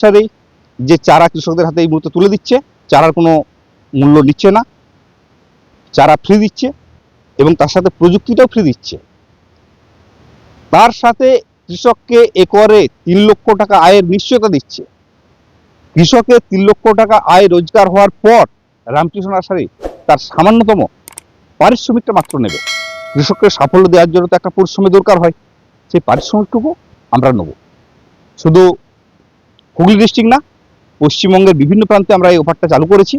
সাথে যে চারা কৃষকদের হাতে এই মুহূর্তে তুলে দিচ্ছে, চারার কোনো মূল্য নিচ্ছে না, চারা ফ্রি দিচ্ছে এবং তার সাথে প্রযুক্তিটাও ফ্রি দিচ্ছে। তার সাথে কৃষককে একরে 3 লক্ষ টাকা আয়ের নিশ্চয়তা দিচ্ছে। কৃষকের 3 লক্ষ টাকা আয় রোজগার হওয়ার পর রামকৃষ্ণ নার্সারি তার সামান্যতম পারিশ্রমিকটা মাত্র নেবে। কৃষককে সাফল্য দেওয়ার জন্য তো একটা পরিশ্রমের দরকার হয়, সেই পারিশ্রমিকটুকু আমরা নেব। শুধু হুগলি ডিস্ট্রিক্ট না, পশ্চিমবঙ্গের বিভিন্ন প্রান্তে আমরা এই অফারটা চালু করেছি।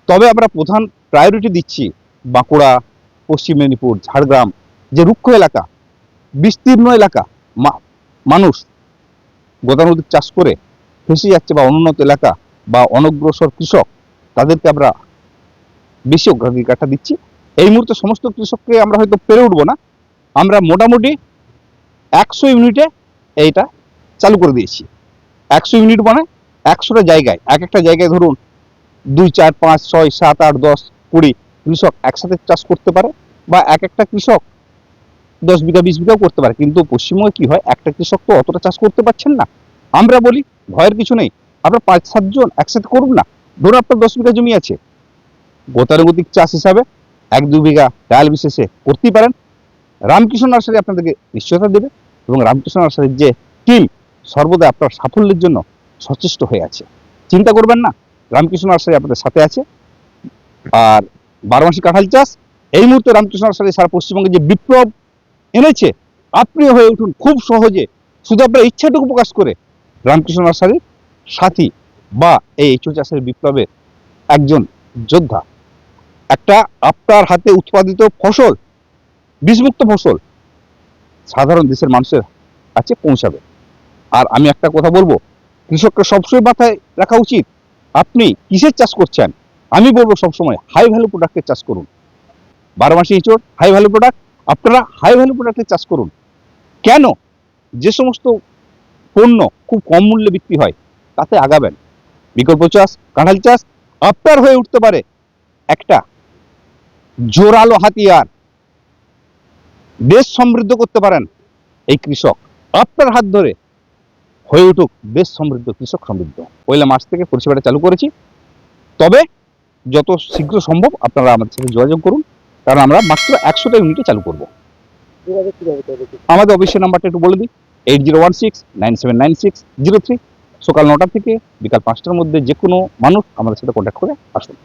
তবে আমরা প্রধান প্রায়োরিটি দিচ্ছি বাঁকুড়া, পশ্চিম মেদিনীপুর, ঝাড়গ্রাম, যে রুক্ষ এলাকা, বিস্তীর্ণ এলাকা, মানুষ গতানুগতিক চাষ করে ফেঁসে যাচ্ছে, বা অনুন্নত এলাকা বা অনগ্রসর কৃষক, তাদেরকে আমরা বেশি অগ্রাধিকারটা দিচ্ছি। এই মুহূর্তে সমস্ত কৃষককে আমরা হয়তো পেরে উঠবো না, আমরা মোটামুটি 100 ইউনিটে এইটা চালু করে দিয়েছি। 100 ইউনিট মানে 100টা জায়গায়, এক একটা জায়গায় ধরুন 2, 4, 5, 6, 7, 8, 10, 20 কৃষক একসাথে চাষ করতে পারে, বা এক একটা কৃষক 10 বিঘা 20 বিঘাও করতে পারে। কিন্তু পশ্চিমবঙ্গে কি হয়, একটা কৃষক তো অতটা চাষ করতে পারছেন না। আমরা বলি ভয়ের কিছু নেই, আপনার 5-7 জন একসাথে করুন না। ধরুন আপনার 10 বিঘা জমি আছে, গতানুগতিক চাষ হিসাবে 1-2 বিঘা ডাল বিশেষে করতেই পারেন। রামকৃষ্ণ নার্সারি আপনাদেরকে নিশ্চয়তা দেবে এবং রামকৃষ্ণ নার্সারির যে টিম সর্বদা আপনার সাফল্যের জন্য সচেষ্ট হয়ে আছে। চিন্তা করবেন না, রামকৃষ্ণ নার্সারি আপনাদের সাথে আছে। আর 12 মাসি কাঁঠাল চাষ এই মুহূর্তে রামকৃষ্ণ নার্সারি সারা পশ্চিমবঙ্গে যে বিপ্লব এনেছে, আপনিও হয়ে উঠুন খুব সহজে, শুধু আপনার ইচ্ছাটুকু প্রকাশ করে রামকৃষ্ণ নার্সারির সাথী বা এই এঁচোড় চাষের বিপ্লবের একজন যোদ্ধা। একটা আপনার হাতে উৎপাদিত ফসল, বিষমুক্ত ফসল সাধারণ দেশের মানুষের কাছে পৌঁছাবে। আর আমি একটা কথা বলবো, কৃষককে সবসময় মাথায় রাখা উচিত, আপনি কিসের চাষ করছেন। আমি বলবো সবসময় হাই ভ্যালু প্রোডাক্টের চাষ করুন। 12 মাসি এঁচোড় হাই ভ্যালু প্রোডাক্ট, আপনারা হাই ভ্যালু প্রোডাক্টের চাষ করুন। কেন? যে সমস্ত পণ্য খুব কম মূল্যে বিক্রি হয় তাতে আগাবেন। বিকল্প চাষ, কাঁঠাল চাষ আপনার হয়ে উঠতে পারে একটা জোরালো হাতিয়ার। দেশ সমৃদ্ধ করতে পারেন এই কৃষক, আপনার হাত ধরে হয়ে উঠুক দেশ সমৃদ্ধ, কৃষক সমৃদ্ধ। 1 মার্চ থেকে পরিষেবাটা চালু করেছি। তবে যত শীঘ্র সম্ভব আপনারা আমাদের সাথে যোগাযোগ করুন, কারণ আমরা মাত্র 100টা ইউনিটে চালু করব। আমাদের অফিসের নাম্বারটা একটু বলে দিই, 8016979603। সকাল 9টা থেকে বিকাল 5টার মধ্যে যে কোনো মানুষ আমাদের সাথে কন্ট্যাক্ট করে আসুন।